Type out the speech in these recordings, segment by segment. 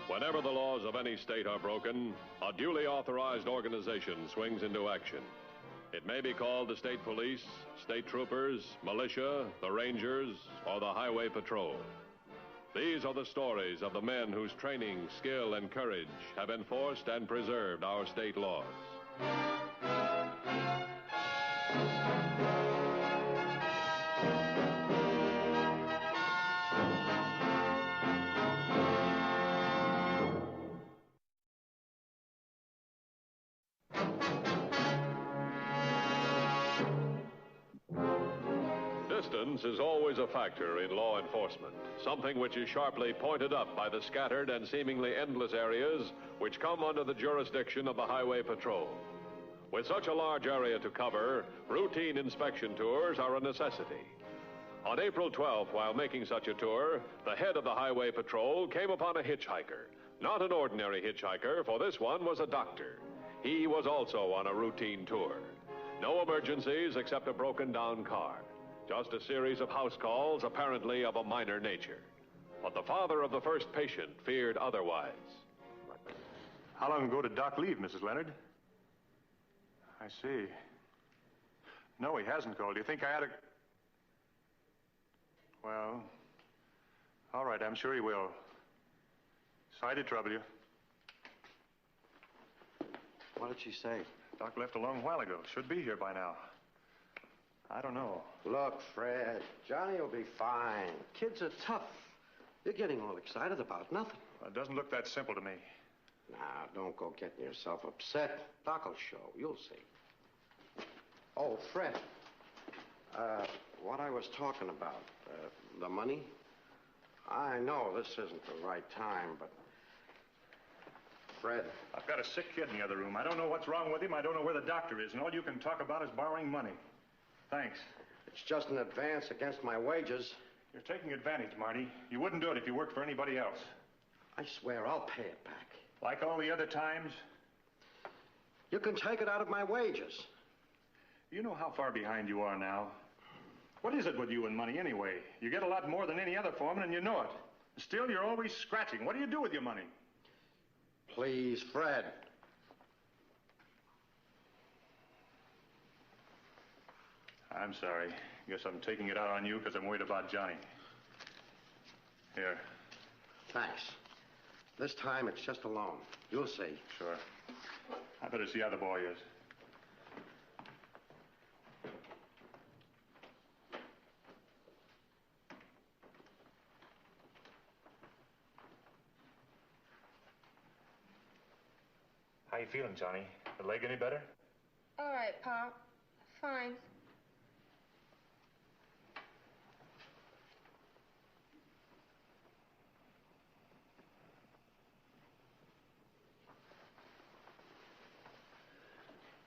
Whenever the laws of any state are broken, a duly authorized organization swings into action. It may be called the state police, state troopers, militia, the rangers, or the highway patrol. These are the stories of the men whose training, skill, and courage have enforced and preserved our state laws. Distance is always a factor in law enforcement, something which is sharply pointed up by the scattered and seemingly endless areas which come under the jurisdiction of the Highway Patrol. With such a large area to cover, routine inspection tours are a necessity. On April 12th, while making such a tour, the head of the Highway Patrol came upon a hitchhiker. Not an ordinary hitchhiker, for this one was a doctor. He was also on a routine tour. No emergencies except a broken-down car. Just a series of house calls, apparently of a minor nature. But the father of the first patient feared otherwise. How long ago did Doc leave, Mrs. Leonard? I see. No, he hasn't called. Do you think I ought to... Well, all right, I'm sure he will. Sorry to trouble you. What did she say? Doc left a long while ago. Should be here by now. I don't know. Look, Fred, Johnny will be fine. Kids are tough. You're getting all excited about nothing. Well, it doesn't look that simple to me. Now, don't go getting yourself upset. Doc will show. You'll see. Oh, Fred. What I was talking about, the money. I know this isn't the right time, but... Fred. I've got a sick kid in the other room. I don't know what's wrong with him. I don't know where the doctor is, and all you can talk about is borrowing money. Thanks. It's just an advance against my wages. You're taking advantage, Marty. You wouldn't do it if you worked for anybody else. I swear I'll pay it back. Like all the other times? You can take it out of my wages. You know how far behind you are now. What is it with you and money anyway? You get a lot more than any other foreman, and you know it. Still, you're always scratching. What do you do with your money? Please, Fred. I'm sorry. Guess I'm taking it out on you because I'm worried about Johnny. Here. Thanks. This time it's just a loan. You'll see. Sure. I better see how the boy is. How you feeling, Johnny? The leg any better? All right, Pop. Fine.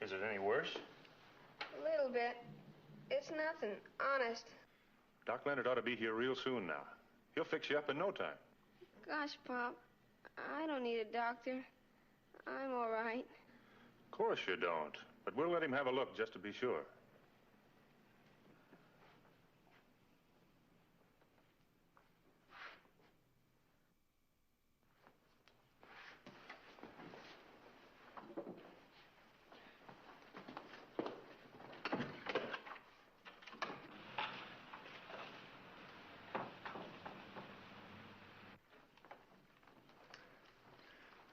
Is it any worse? A little bit. It's nothing, honest. Doc Leonard ought to be here real soon now. He'll fix you up in no time. Gosh, Pop, I don't need a doctor. I'm all right. Of course you don't. But we'll let him have a look just to be sure.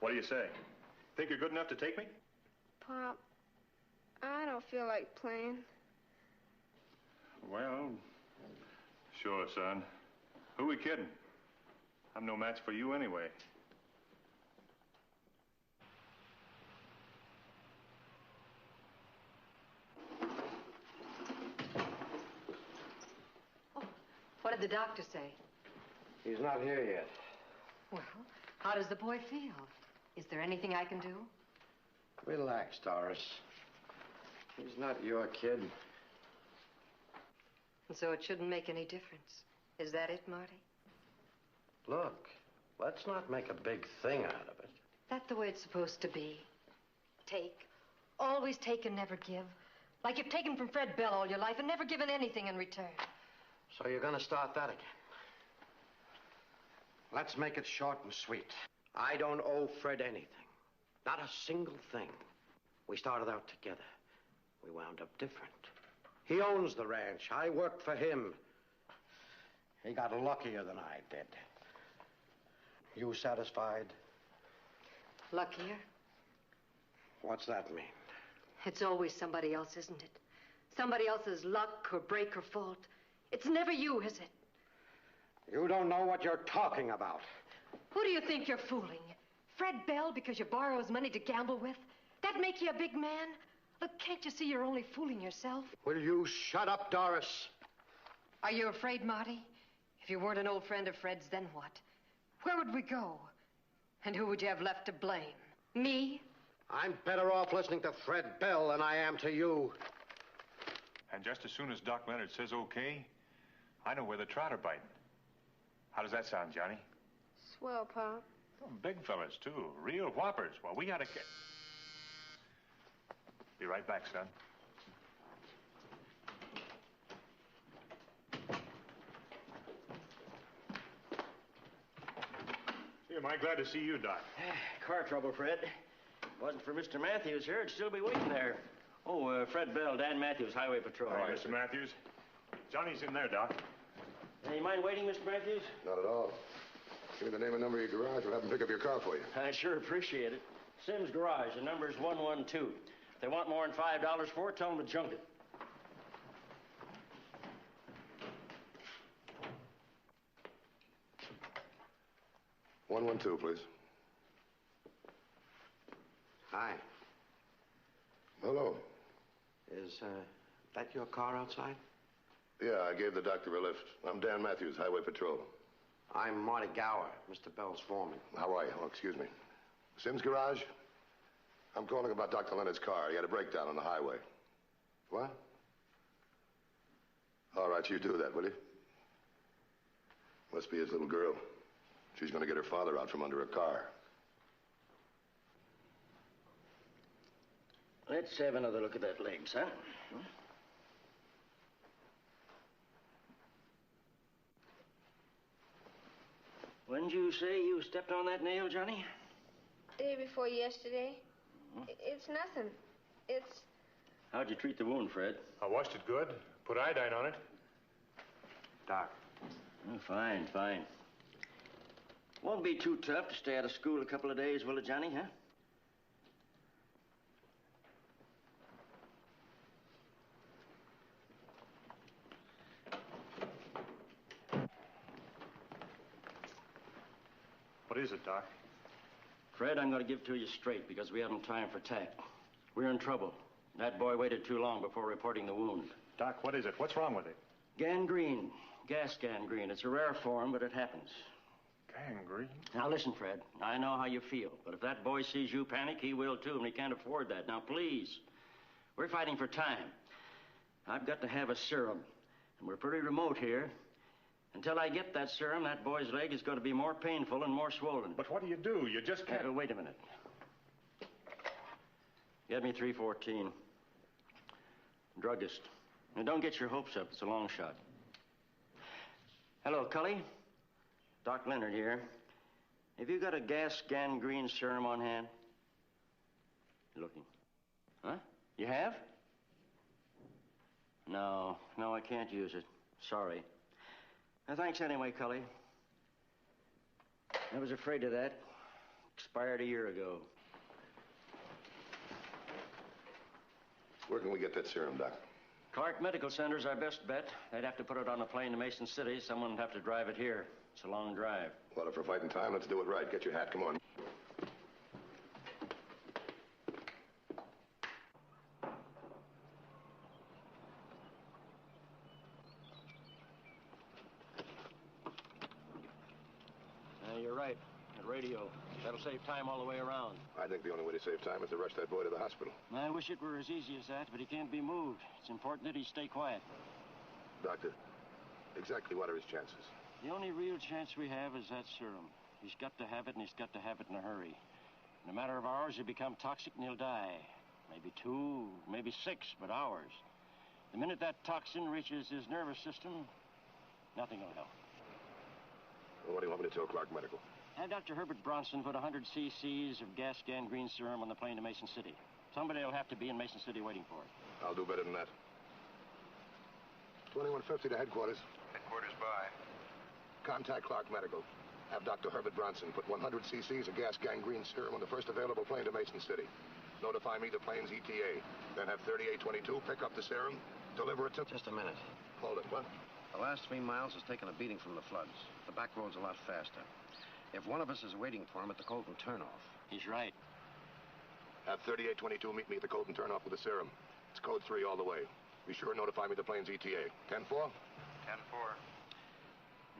What do you say? Think you're good enough to take me? Pop, I don't feel like playing. Well, sure, son. Who we kidding? I'm no match for you anyway. Oh, what did the doctor say? He's not here yet. Well, how does the boy feel? Is there anything I can do? Relax, Doris. He's not your kid. And so it shouldn't make any difference. Is that it, Marty? Look, Let's not make a big thing out of it. That's the way it's supposed to be. Take. Always take and never give. Like you've taken from Fred Bell all your life and never given anything in return. So you're going to start that again. Let's make it short and sweet. I don't owe Fred anything. Not a single thing. We started out together. We wound up different. He owns the ranch. I worked for him. He got luckier than I did. You satisfied? Luckier? What's that mean? It's always somebody else, isn't it? Somebody else's luck or break or fault. It's never you, is it? You don't know what you're talking about. Who do you think you're fooling? Fred Bell because you borrow his money to gamble with? That make you a big man? Look, can't you see you're only fooling yourself? Will you shut up, Doris? Are you afraid, Marty? If you weren't an old friend of Fred's, then what? Where would we go? And who would you have left to blame? Me? I'm better off listening to Fred Bell than I am to you. And just as soon as Doc Leonard says okay, I know where the trout are biting. How does that sound, Johnny? Swell, Pop. Oh, big fellas, too. Real whoppers. Well, we gotta get... Be right back, son. Gee, am I glad to see you, Doc. Car trouble, Fred. Wasn't for Mr. Mathews here, it'd still be waiting there. Oh, Fred Bell, Dan Mathews, Highway Patrol. All right, Mr. Mathews. Johnny's in there, Doc. You mind waiting, Mr. Mathews? Not at all. Give me the name and number of your garage. We'll have them pick up your car for you. I sure appreciate it. Sims Garage, the number's 112. If they want more than $5 for it, tell them to junk it. $112, please. Hi. Hello. Is that your car outside? Yeah, I gave the doctor a lift. I'm Dan Mathews, Highway Patrol. I'm Marty Gower, Mr. Bell's foreman. How are you? Oh, excuse me. Sims Garage? I'm calling about Dr. Leonard's car. He had a breakdown on the highway. What? All right, you do that, will you? Must be his little girl. She's going to get her father out from under a car. Let's have another look at that leg, son. When'd you say you stepped on that nail, Johnny? Day before yesterday. It's nothing. It's... How'd you treat the wound, Fred? I washed it good. Put iodine on it. Doc. Oh, fine, fine. Won't be too tough to stay out of school a couple of days, will it, Johnny, huh? What is it, Doc? Fred, I'm going to give it to you straight because we haven't time for tact. We're in trouble. That boy waited too long before reporting the wound. Doc, what is it? What's wrong with it? Gangrene. Gas gangrene. It's a rare form, but it happens. Gangrene? Now, listen, Fred. I know how you feel, but if that boy sees you panic, he will, too, and he can't afford that. Now, please. We're fighting for time. I've got to have a serum, and we're pretty remote here. Until I get that serum, that boy's leg is going to be more painful and more swollen. But what do? You just can't... Wait a minute. Get me 314. Druggist. Now, don't get your hopes up. It's a long shot. Hello, Cully. Doc Leonard here. Have you got a gas gangrene serum on hand? Looking. Huh? You have? No, I can't use it. Sorry. Thanks anyway, Cully. I was afraid of that. Expired a year ago. Where can we get that serum, Doc? Clark Medical Center's our best bet. They'd have to put it on a plane to Mason City. Someone would have to drive it here. It's a long drive. Well, if we're fighting time, let's do it right. Get your hat. Come on. You're right. The radio. That'll save time all the way around. I think the only way to save time is to rush that boy to the hospital. I wish it were as easy as that, but he can't be moved. It's important that he stay quiet. Doctor, exactly what are his chances? The only real chance we have is that serum. He's got to have it, and he's got to have it in a hurry. In a matter of hours, he'll become toxic and he'll die. Maybe 2, maybe 6, but hours. The minute that toxin reaches his nervous system, nothing will help. Well, what do you want me to tell Clark Medical? Have Dr. Herbert Bronson put 100 cc's of gas gangrene serum on the plane to Mason City. Somebody will have to be in Mason City waiting for it. I'll do better than that. 2150 to headquarters. Headquarters by. Contact Clark Medical. Have Dr. Herbert Bronson put 100 cc's of gas gangrene serum on the first available plane to Mason City. Notify me the plane's ETA. Then have 3822 pick up the serum, deliver it to... Just a minute. Hold it, what? The last 3 miles has taken a beating from the floods. The back road's a lot faster. If one of us is waiting for him at the Colton turnoff. He's right. Have 3822 meet me at the Colton turnoff with the serum. It's code 3 all the way. Be sure and notify me the plane's ETA. 10-4? 10-4.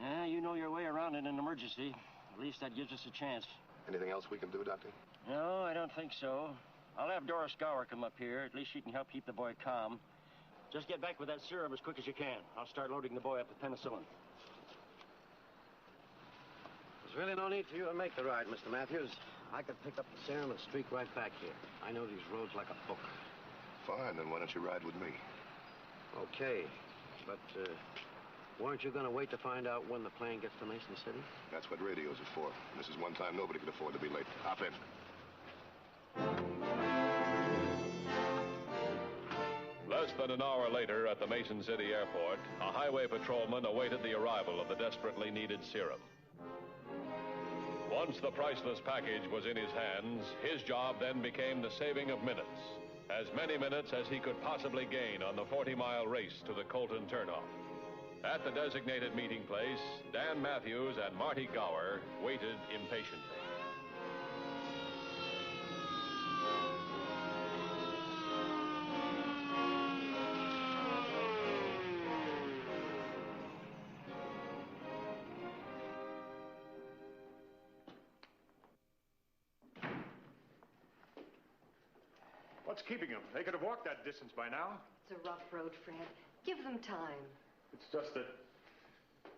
Yeah, you know your way around in an emergency. At least that gives us a chance. Anything else we can do, Doctor? No, I don't think so. I'll have Doris Gower come up here. At least she can help keep the boy calm. Just get back with that serum as quick as you can. I'll start loading the boy up with penicillin. There's really no need for you to make the ride, Mr. Mathews. I could pick up the serum and streak right back here. I know these roads like a book. Fine, then why don't you ride with me? Okay, but weren't you going to wait to find out when the plane gets to Mason City? That's what radios are for. This is one time nobody could afford to be late. Hop in. Less than an hour later at the Mason City airport, a highway patrolman awaited the arrival of the desperately needed serum. Once the priceless package was in his hands, his job then became the saving of minutes. As many minutes as he could possibly gain on the 40-mile race to the Colton turnoff. At the designated meeting place, Dan Mathews and Marty Gower waited impatiently. What's keeping them? They could have walked that distance by now. It's a rough road, Fred. Give them time. It's just that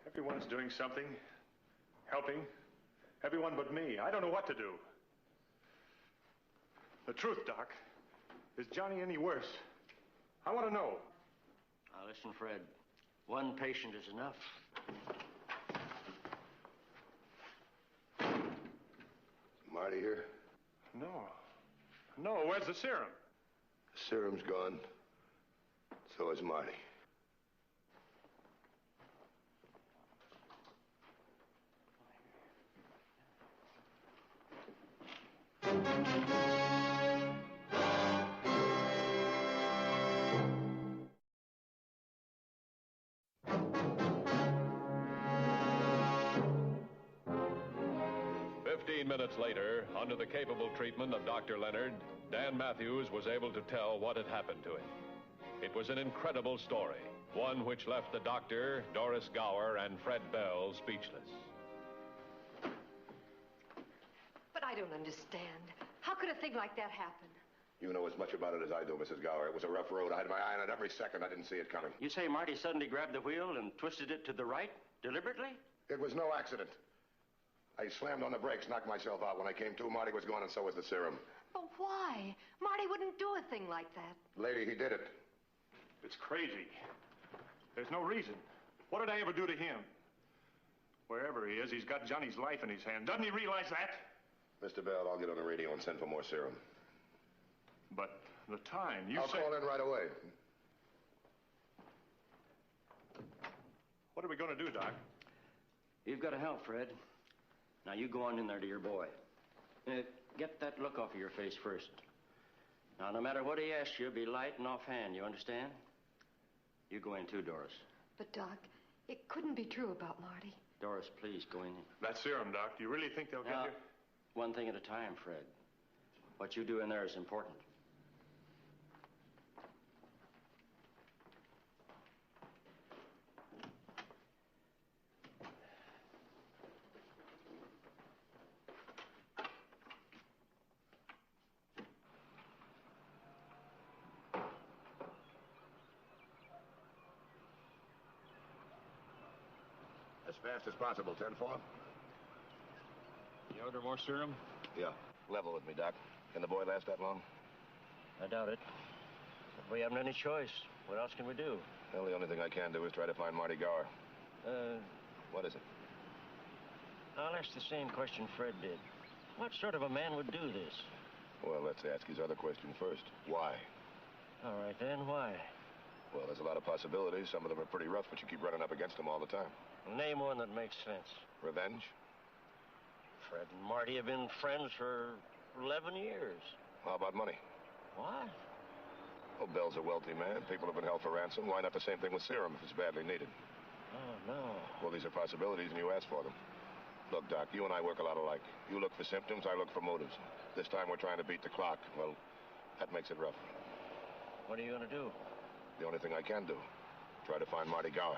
everyone's doing something, helping. Everyone but me. I don't know what to do. The truth, Doc. Is Johnny any worse? I want to know. Now, listen, Fred. One patient is enough. Marty here? No. No, where's the serum? The serum's gone. So is Marty. Minutes later, under the capable treatment of Dr. Leonard, Dan Mathews was able to tell what had happened to him. It was an incredible story, one which left the doctor, Doris Gower, and Fred Bell speechless. But I don't understand. How could a thing like that happen? You know as much about it as I do, Mrs. Gower. It was a rough road. I had my eye on it every second. I didn't see it coming. You say Marty suddenly grabbed the wheel and twisted it to the right, deliberately? It was no accident. I slammed on the brakes, knocked myself out. When I came to, Marty was gone, and so was the serum. But why? Marty wouldn't do a thing like that. Lady, he did it. It's crazy. There's no reason. What did I ever do to him? Wherever he is, he's got Johnny's life in his hand. Doesn't he realize that? Mr. Bell, I'll get on the radio and send for more serum. But the time, I'll call in right away. What are we going to do, Doc? You've got to help, Fred. Now, you go on in there to your boy. Get that look off of your face first. Now, no matter what he asks you, be light and offhand, you understand? You go in too, Doris. But, Doc, it couldn't be true about Marty. Doris, please, go in. That serum, Doc, do you really think they'll get here? One thing at a time, Fred. What you do in there is important. As fast as possible, 10-4. You order more serum? Yeah. Level with me, Doc. Can the boy last that long? I doubt it. But we haven't any choice. What else can we do? Well, the only thing I can do is try to find Marty Gower. What is it? I'll ask the same question Fred did. What sort of a man would do this? Well, let's ask his other question first. Why? All right, then, why? Well, there's a lot of possibilities. Some of them are pretty rough, but you keep running up against them all the time. Name one that makes sense. Revenge? Fred and Marty have been friends for 11 years. How about money? What? Well, Bell's a wealthy man. People have been held for ransom. Why not the same thing with serum if it's badly needed? Oh, no. Well, these are possibilities, and you ask for them. Look, Doc, you and I work a lot alike. You look for symptoms, I look for motives. This time we're trying to beat the clock. Well, that makes it rough. What are you going to do? The only thing I can do. Try to find Marty Gower.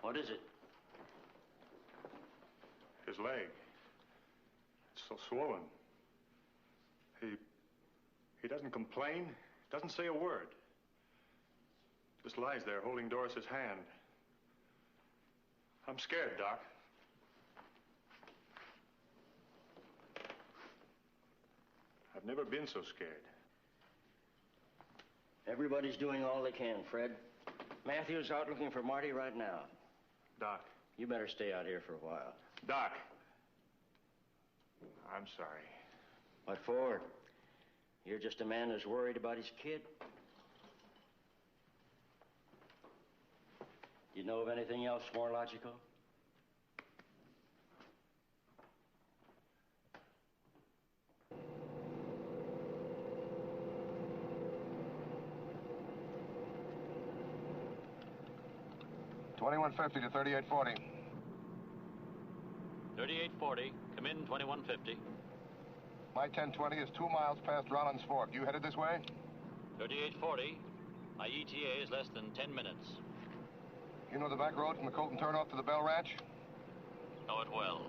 What is it? His leg. It's so swollen. He doesn't complain, doesn't say a word. Just lies there holding Doris's hand. I'm scared, Doc. I've never been so scared. Everybody's doing all they can, Fred. Mathews out looking for Marty right now. Doc. You better stay out here for a while. Doc. I'm sorry. What for? You're just a man who's worried about his kid. Do you know of anything else more logical? $21.50 to $38.40. 3840. Come in, 2150. My 1020 is 2 miles past Rollins Fork. You headed this way? 3840. My ETA is less than 10 minutes. You know the back road from the Colton turnoff to the Bell Ranch? Know it well.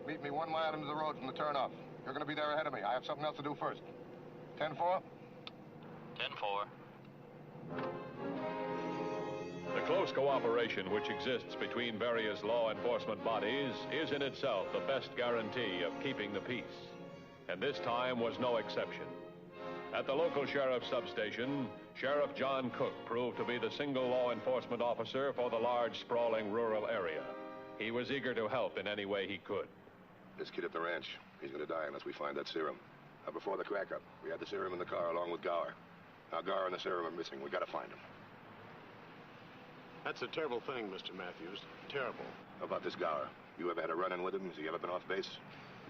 Meet me 1 mile into the road from the turnoff. You're going to be there ahead of me. I have something else to do first. 10-4? 10-4. The close cooperation which exists between various law enforcement bodies is in itself the best guarantee of keeping the peace. And this time was no exception. At the local sheriff's substation, Sheriff John Cook proved to be the single law enforcement officer for the large, sprawling rural area. He was eager to help in any way he could. This kid at the ranch, he's going to die unless we find that serum. Now, before the crack-up, we had the serum in the car along with Gower. Now, Gower and the serum are missing. We got to find him. That's a terrible thing, Mr. Mathews. Terrible. How about this Gower? You ever had a run-in with him? Has he ever been off base?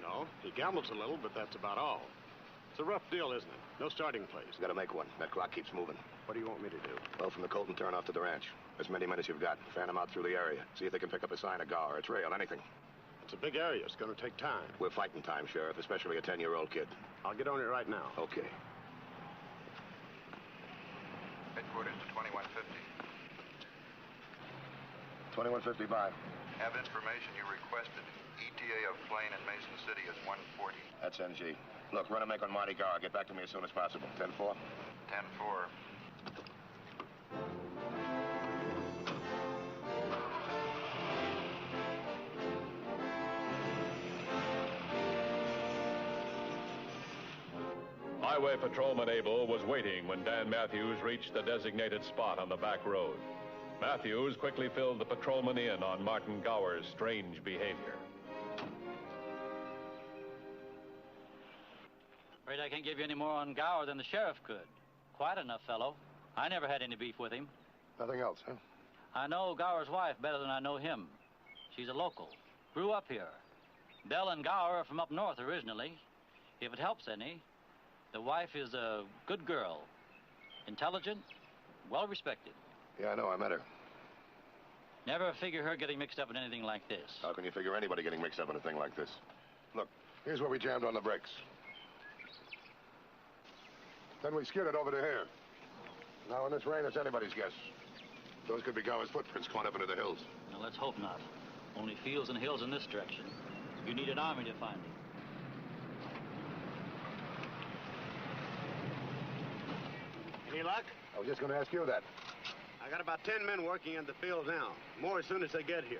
No, he gambles a little, but that's about all. It's a rough deal, isn't it? No starting place. We got to make one. That clock keeps moving. What do you want me to do? Well, from the Colton turnoff to the ranch. As many men as you've got. Fan them out through the area. See if they can pick up a sign of Gower, a trail, anything. It's a big area. It's going to take time. We're fighting time, Sheriff, especially a 10-year-old kid. I'll get on it right now. Okay. Headquarters to 2150. 2150 by. Have information you requested. ETA of plane in Mason City is 140. That's NG. Look, run a make on Marty Gower. Get back to me as soon as possible. 10-4? 10-4. Highway Patrolman Abel was waiting when Dan Mathews reached the designated spot on the back road. Mathews quickly filled the patrolman in on Martin Gower's strange behavior. Afraid I can't give you any more on Gower than the sheriff could. Quiet enough fellow. I never had any beef with him. Nothing else, huh? I know Gower's wife better than I know him. She's a local. Grew up here. Bell and Gower are from up north originally. If it helps any, the wife is a good girl. Intelligent, well-respected. Yeah, I know. I met her. Never figure her getting mixed up in anything like this. How can you figure anybody getting mixed up in a thing like this? Look, here's where we jammed on the brakes. Then we skidded over to here. Now, in this rain, it's anybody's guess. Those could be Gower's footprints going up into the hills. Now, let's hope not. Only fields and hills in this direction. You need an army to find him. Any luck? I was just going to ask you that. I got about 10 men working in the field now. More as soon as they get here.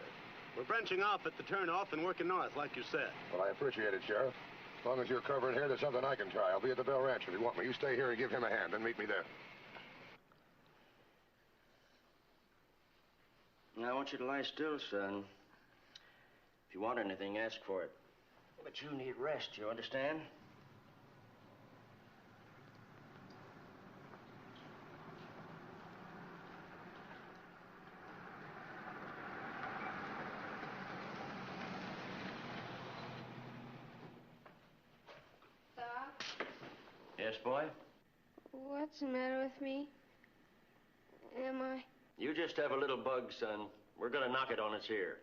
We're branching off at the turnoff and working north, like you said. Well, I appreciate it, Sheriff. As long as you're covering here, there's something I can try. I'll be at the Bell Ranch if you want me. You stay here and give him a hand, and meet me there. Now, I want you to lie still, son. If you want anything, ask for it. But you need rest, you understand? Yes, boy? What's the matter with me? Am I? You just have a little bug, son. We're gonna knock it on its ear.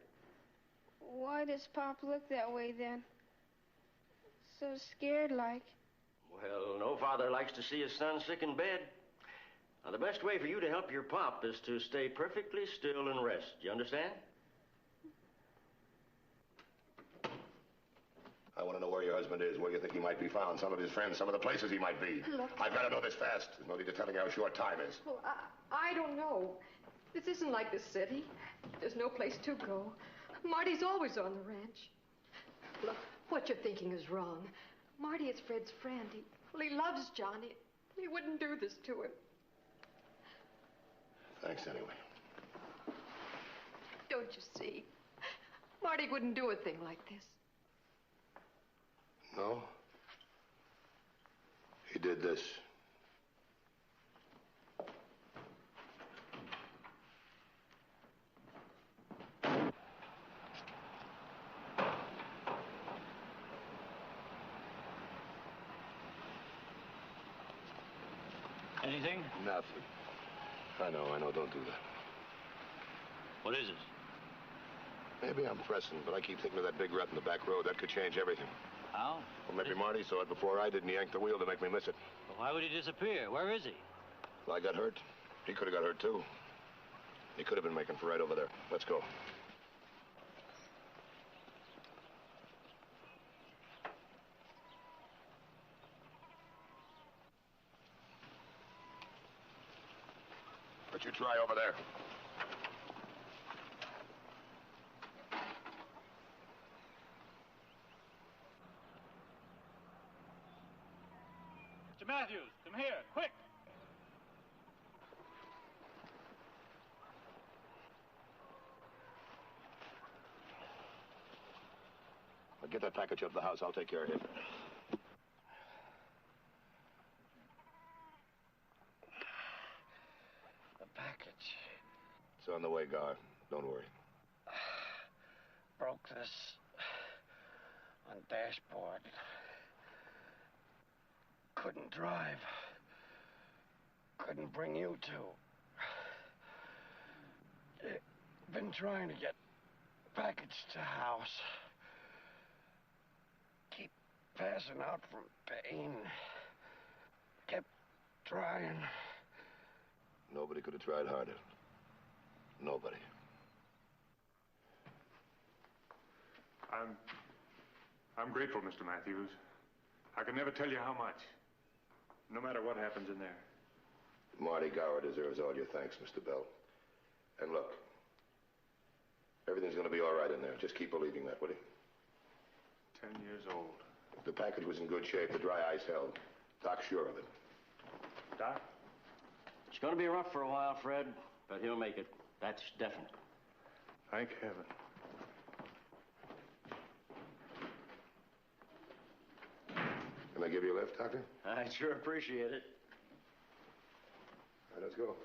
Why does Pop look that way then? So scared like. Well, no father likes to see his son sick in bed. Now, the best way for you to help your pop is to stay perfectly still and rest. You understand? I want to know where your husband is, where you think he might be found, some of his friends, some of the places he might be. Look. I've got to know this fast. There's no need to telling you how short time is. Well, I don't know. This isn't like the city. There's no place to go. Marty's always on the ranch. Look, what you're thinking is wrong. Marty is Fred's friend. He loves Johnny. He wouldn't do this to him. Thanks anyway. Don't you see? Marty wouldn't do a thing like this. No? He did this. Anything? Nothing. I know, don't do that. What is it? Maybe I'm pressing, but I keep thinking of that big rut in the back road. That could change everything. How? Well, maybe Marty saw it before I did, and he yanked the wheel to make me miss it. Well, why would he disappear? Where is he? Well, I got hurt. He could have got hurt, too. He could have been making for right over there. Let's go. What you try over there? Mr. Mathews, come here, quick! Well, get that package up to the house. I'll take care of it. The package. It's on the way, Gar. Don't worry. Broke this on dashboard. Couldn't drive. Couldn't bring you two. Been trying to get package to house. Keep passing out from pain. Kept trying. Nobody could have tried harder. Nobody. I'm grateful, Mr. Mathews. I can never tell you how much. No matter what happens in there. Marty Gower deserves all your thanks, Mr. Bell. And look, everything's going to be all right in there. Just keep believing that, will you? 10 years old. If the package was in good shape, the dry ice held. Doc's sure of it. Doc? It's going to be rough for a while, Fred, but he'll make it. That's definite. Thank heaven. Can I give you a lift, Doctor? I'd sure appreciate it. All right, let's go.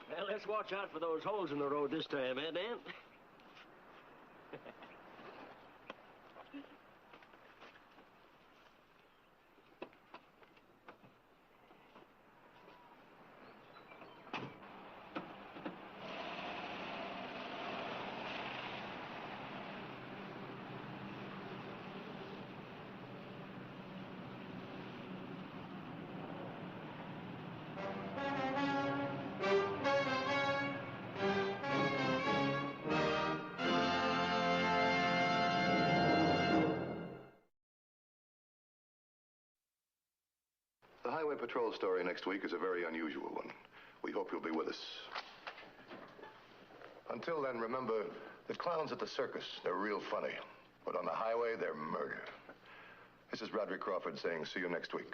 Well, let's watch out for those holes in the road this time, eh, Dan? patrol story next week is a very unusual one. We hope you'll be with us. Until then, remember, the clowns at the circus, they're real funny. But on the highway, they're murder. This is Broderick Crawford saying see you next week.